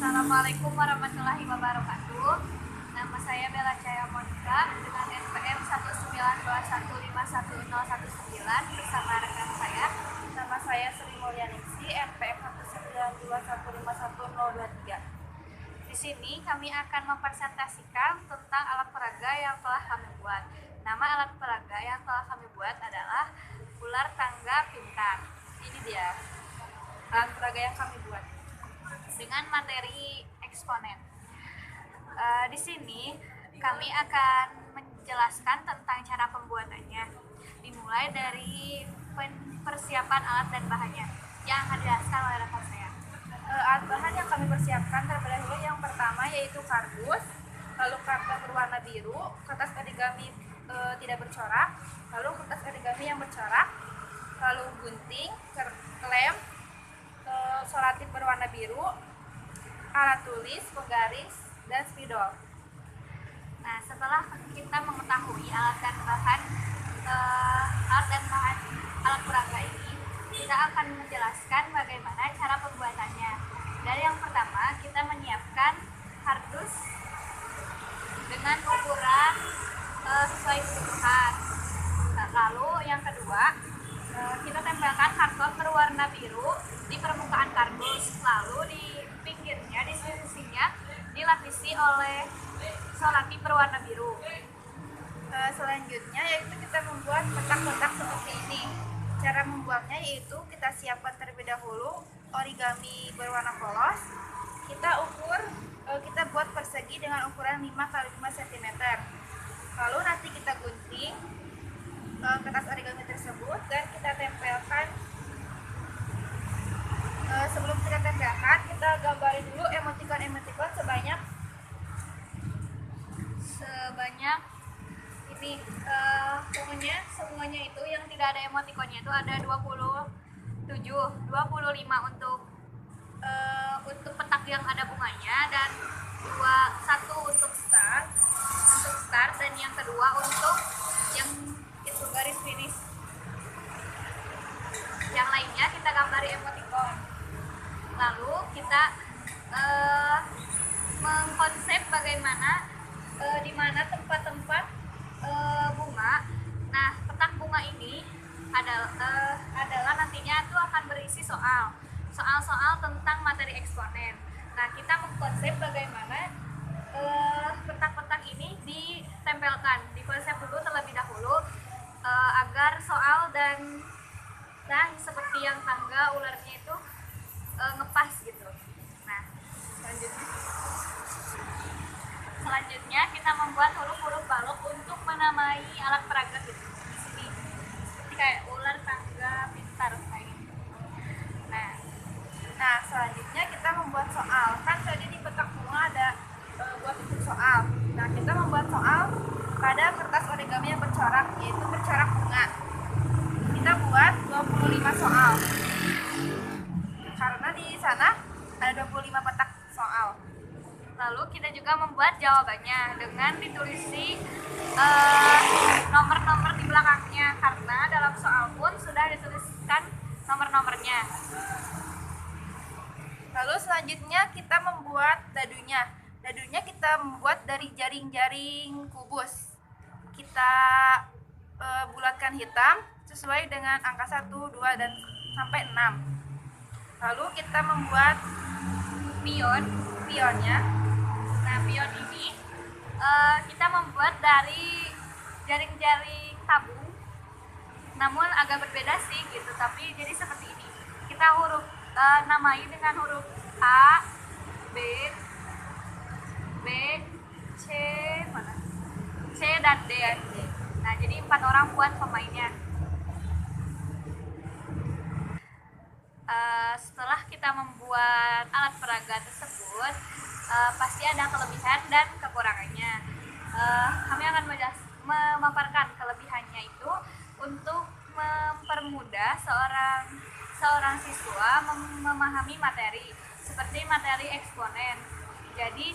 Assalamualaikum warahmatullahi wabarakatuh. Nama saya Bella Cahaya Monika dengan NPM 192151019 bersama rekan saya. Nama saya Sri Mulyaningsi, NPM 192151023. Di sini kami akan mempresentasikan tentang alat peraga yang telah kami buat. Nama alat peraga yang telah kami buat adalah ular tangga pintar. Ini dia alat peraga yang kami buat dengan materi eksponen. Di sini kami akan menjelaskan tentang cara pembuatannya, dimulai dari persiapan alat dan bahannya yang akan dijelaskan oleh rekan saya. Alat bahan yang kami persiapkan terlebih dahulu yang pertama yaitu kardus, lalu karton berwarna biru, kertas origami tidak bercorak, lalu kertas origami yang bercorak, lalu gunting, lem, solatif berwarna biru, alat tulis, penggaris, dan spidol. Nah, setelah kita mengetahui alat dan bahan alat peraga ini, kita akan menjelaskan bagaimana cara pembuatannya. Dari yang pertama, kita menyiapkan kardus dengan ukuran sesuai kebutuhan. Nah, lalu yang kedua, kita tempelkan karton berwarna biru di permukaan kardus, lalu di pinggirnya, di sisinya dilapisi oleh solatif berwarna biru. Selanjutnya yaitu kita membuat kotak-kotak seperti ini. Cara membuatnya yaitu kita siapkan terlebih dahulu origami berwarna polos. Kita buat persegi dengan ukuran 5x5 cm. Lalu nanti kita gunting kertas origami tersebut dan kita tempelkan. Sebelum kita tempelkan, kita gambarin dulu emoticon sebanyak ini, pokoknya semuanya itu yang tidak ada emoticonnya itu ada 25 untuk petak yang ada bunganya, dan satu untuk start dan yang kedua untuk yang itu garis finish. Yang lainnya kita gambari emoticon. Lalu kita mengkonsep bagaimana di mana tempat-tempat bunga. Nah, petak bunga ini adalah nantinya itu akan berisi soal-soal tentang materi eksponen. Nah, kita mengkonsep bagaimana petak-petak ini ditempelkan, dikonsep dulu terlebih dahulu agar soal dan seperti yang tangga ularnya itu ngepas gitu. Nah, selanjutnya kita membuat huruf-huruf balok untuk menamai alat peraga gitu. Di sini seperti kayak ular tangga pintar kayak gitu. Nah, selanjutnya kita membuat soal. Kan tadi di petak bunga ada buat bentuk soal. Nah, kita membuat soal pada kertas origami yang bercorak, yaitu bercorak bunga. Kita buat 25 soal. Karena di sana ada 25 petak soal. Lalu kita juga membuat jawabannya dengan ditulisi nomor-nomor di belakangnya, karena dalam soal pun sudah dituliskan nomor-nomornya. Lalu selanjutnya kita membuat dadunya. Dadunya kita membuat dari jaring-jaring kubus. Kita bulatkan hitam sesuai dengan angka 1, 2, dan sampai 6. Lalu kita membuat pionnya. Nah, pion ini kita membuat dari jaring-jaring tabung, namun agak berbeda sih gitu, tapi jadi seperti ini. Kita namai dengan huruf A, B, C, C dan D. Nah, jadi 4 orang buat pemainnya. Setelah kita membuat alat peraga tersebut, pasti ada kelebihan dan kekurangannya. Kami akan memaparkan kelebihannya itu untuk mempermudah seorang siswa memahami materi, seperti materi eksponen. Jadi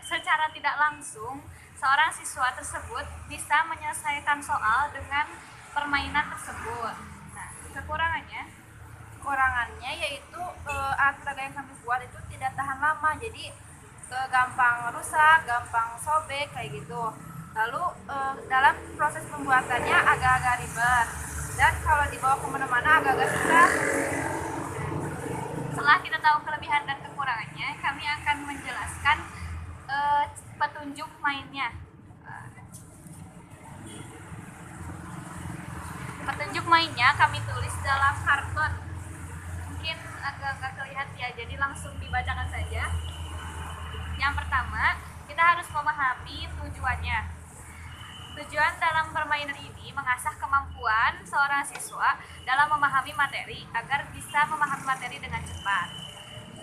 secara tidak langsung seorang siswa tersebut bisa menyelesaikan soal dengan permainan tersebut. Nah, kekurangannya Kekurangannya yaitu alat peraga yang kami buat itu tidak tahan lama, jadi gampang rusak, gampang sobek kayak gitu. Lalu dalam proses pembuatannya agak-agak ribet dan kalau dibawa kemana-mana agak-agak susah. Setelah kita tahu kelebihan dan kekurangannya, kami akan menjelaskan petunjuk mainnya. Petunjuk mainnya kami tulis dalam karton. Mungkin agak-agak terlihat ya, jadi langsung dibacakan saja. Yang pertama, kita harus memahami tujuannya. Tujuan dalam permainan ini mengasah kemampuan seorang siswa dalam memahami materi agar bisa memahami materi dengan cepat.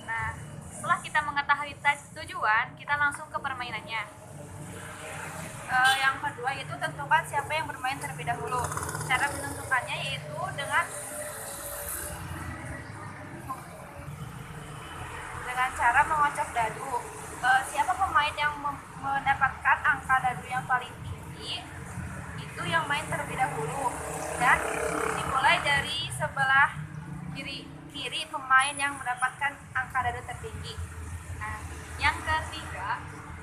Nah, setelah kita mengetahui tujuan, kita langsung ke permainannya. Yang kedua yaitu tentukan siapa yang bermain terlebih dahulu. Cara menentukannya yaitu dengan cara mengocok dadu. Siapa pemain yang mendapatkan angka dadu yang paling tinggi itu yang main terlebih dahulu, dan dimulai dari sebelah kiri pemain yang mendapatkan angka dadu tertinggi. Nah, yang ketiga,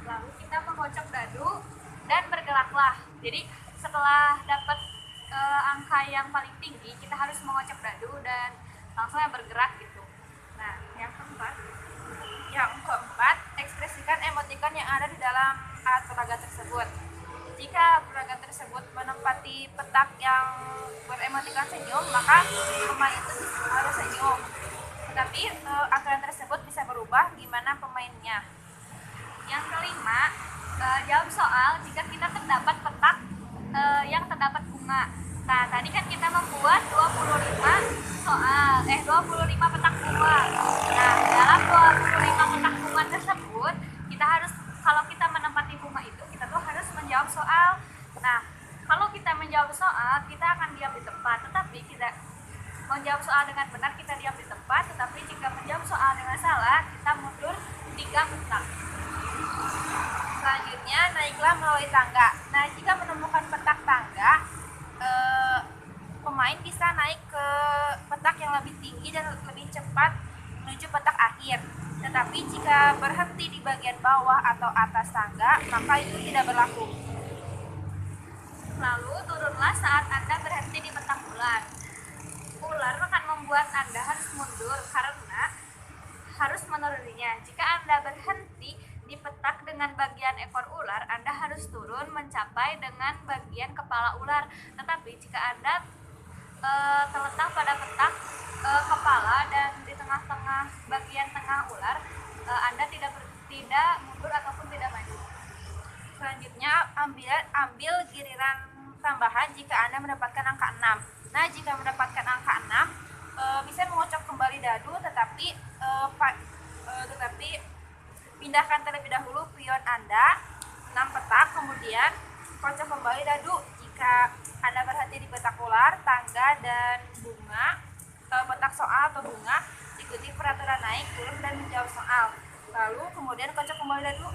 lalu kita mengocok dadu dan bergeraklah. Jadi setelah dapat angka yang paling tinggi, kita harus mengocok dadu dan langsung bergerak gitu. Nah, yang keempat, ekspresikan emotikon yang ada di dalam alat peraga tersebut. Jika peraga tersebut menempati petak yang beremotikon senyum, maka pemain itu harus senyum. Tetapi aturan tersebut bisa berubah gimana pemainnya. Yang kelima, jawab soal jika kita terdapat petak yang terdapat bunga. Nah, tadi kan kita membuat 25 petak bunga. Nah, dalam 25 petak bunga tersebut, kita harus, kalau kita menempati bunga itu, kita tuh harus menjawab soal. Nah, kalau kita menjawab soal, kita akan diam di tempat. Tetapi tidak menjawab soal dengan benar, kita diam di tempat. Tetapi jika menjawab soal dengan salah, kita mundur 3 petak. Selanjutnya, naiklah melalui tangga. Nah, jika menemukan petak tangga, pemain bisa naik ke petak yang lebih tinggi dan lebih cepat menuju petak akhir. Tetapi jika berhenti di bagian bawah atau atas tangga, maka itu tidak berlaku. Lalu turunlah saat Anda berhenti di petak ular. Ular akan membuat Anda harus mundur karena harus menuruninya. Jika Anda berhenti di petak dengan bagian ekor ular, Anda harus turun mencapai dengan bagian kepala ular. Tetapi jika Anda terletak pada petak kepala dan di tengah-tengah bagian tengah ular, Anda tidak mundur ataupun tidak maju. Selanjutnya, ambil giliran tambahan jika Anda mendapatkan angka 6. Nah, jika mendapatkan angka 6, bisa mengocok kembali dadu, tetapi pindahkan terlebih dahulu pion Anda 6 petak, kemudian kocok kembali dadu. Jika Anda berhenti di petak ular, tangga, dan bunga, petak soal atau bunga, ikuti peraturan naik, turun, dan menjawab soal. Lalu kemudian kocok kembali dadu.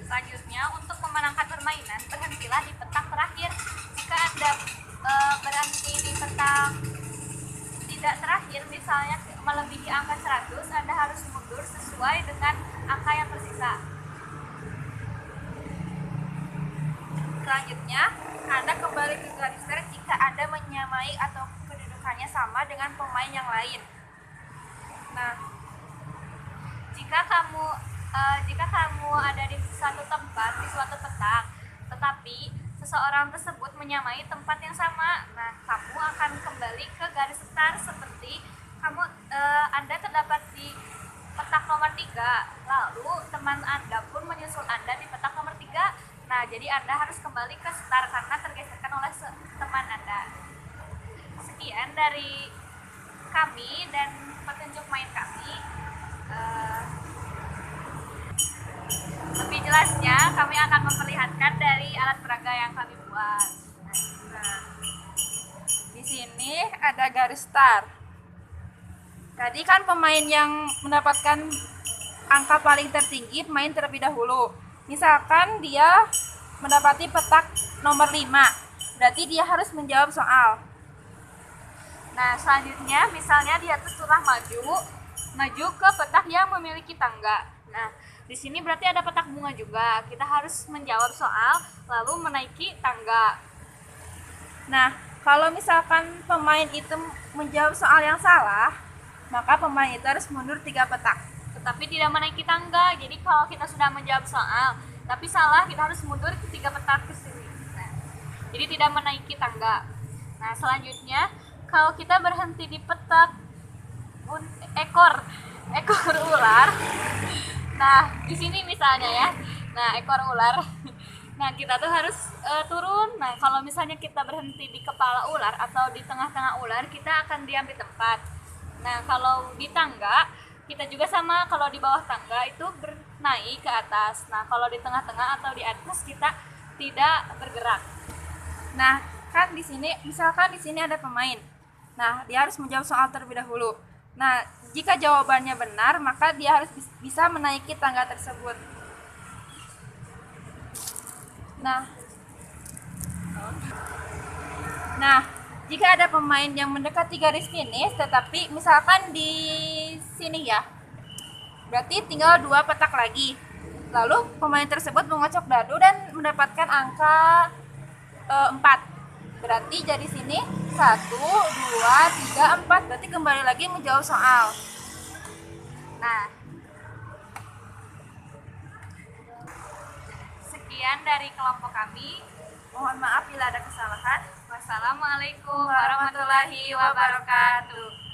Selanjutnya, untuk memenangkan permainan, berhentilah di petak terakhir. Jika Anda berhenti di petak tidak terakhir, misalnya melebihi angka 100, Anda harus mundur sesuai dengan angka yang tersisa. Selanjutnya, Anda kembali ke garis start jika Anda menyamai atau kedudukannya sama dengan pemain yang lain. Nah, jika kamu ada di suatu tempat, di suatu petak, tetapi seseorang tersebut menyamai tempat yang sama, nah kamu akan kembali ke garis start seperti Anda terdapat di petak nomor 3, lalu teman Anda pun menyusul Anda di petak nomor 3. Nah, jadi Anda harus kembali ke start karena tergeserkan oleh teman Anda. Sekian dari kami dan petunjuk main kami. Lebih jelasnya, kami akan memperlihatkan dari alat peraga yang kami buat. Nah, di sini ada garis start. Tadi kan pemain yang mendapatkan angka paling tertinggi main terlebih dahulu. Misalkan dia mendapati petak nomor 5, berarti dia harus menjawab soal. Nah, selanjutnya misalnya dia tuh sudah maju maju ke petak yang memiliki tangga. Nah, di sini berarti ada petak bunga juga. Kita harus menjawab soal lalu menaiki tangga. Nah, kalau misalkan pemain itu menjawab soal yang salah, maka pemain itu harus mundur 3 petak. Tetapi tidak menaiki tangga. Jadi kalau kita sudah menjawab soal tapi salah, kita harus mundur ke 3 petak ke sini. Nah, jadi tidak menaiki tangga. Nah, selanjutnya kalau kita berhenti di petak ekor ular. Nah, di sini misalnya ya. Nah, ekor ular. Nah, kita tuh harus turun. Nah, kalau misalnya kita berhenti di kepala ular atau di tengah-tengah ular, kita akan diam di tempat. Nah, kalau di tangga, kita juga sama. Kalau di bawah tangga itu naik ke atas. Nah, kalau di tengah-tengah atau di atas, kita tidak bergerak. Nah, kan di sini misalkan di sini ada pemain. Nah, dia harus menjawab soal terlebih dahulu. Nah, jika jawabannya benar, maka dia harus bisa menaiki tangga tersebut. Nah, jika ada pemain yang mendekati garis finish, tetapi misalkan di sini ya, berarti tinggal 2 petak lagi. Lalu pemain tersebut mengocok dadu dan mendapatkan angka 4. Berarti dari sini 1, 2, 3, 4. Berarti kembali lagi menjawab soal. Nah, sekian dari kelompok kami. Mohon maaf bila ada kesalahan. Wassalamualaikum warahmatullahi wabarakatuh.